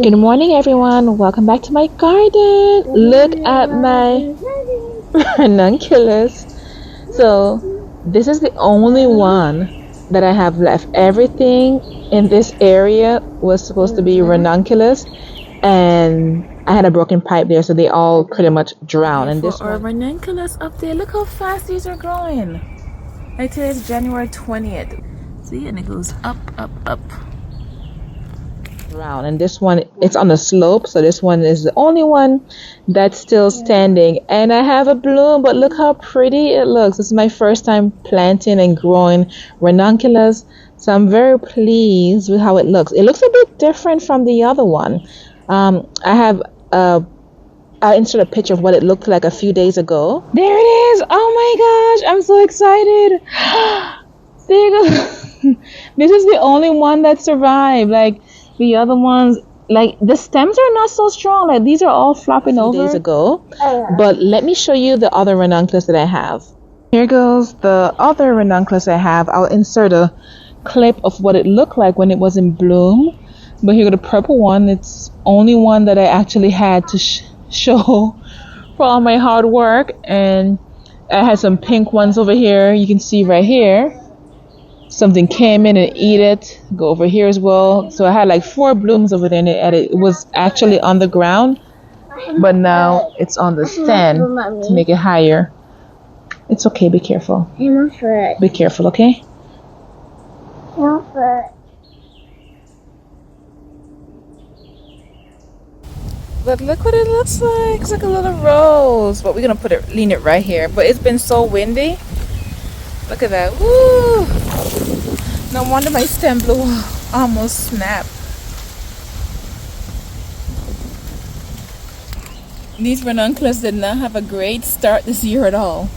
Good morning, everyone. Welcome back to my garden. Look at my ranunculus. So, this is the only one that I have left. Everything in this area was supposed to be ranunculus, and I had a broken pipe there, so they all pretty much drowned. And this one, ranunculus up there. Look how fast these are growing. Like today is January 20th. See, and it goes up, up, up. Round, and this one, it's on the slope, so this one is the only one that's still standing. And I have a bloom, but look how pretty it looks. This is my first time planting and growing ranunculus, so I'm very pleased with how it looks. It looks a bit different from the other one. I inserted a picture of what it looked like a few days ago. There it is. Oh my gosh, I'm so excited. There you go. This is the only one that survived. Like the other ones, like the stems are not so strong. Like these are all flopping over days ago. But let me show you the other ranunculus that I have. Here goes the other ranunculus I have. I'll insert a clip of what it looked like when it was in bloom. But here go the purple one. It's only one that I actually had to show for all my hard work. And I had some pink ones over here. You can see right here. Something came in and ate it. Go over here as well. So I had like 4 blooms over there, and it was actually on the ground, but now it's on the stand to make it higher. It's okay. Be careful. Be careful, okay? But look what it looks like. It's like a little rose. But we're gonna lean it right here. But it's been so windy. Look at that. Woo! No wonder my stem blew off. Almost snapped. These ranunculus did not have a great start this year at all.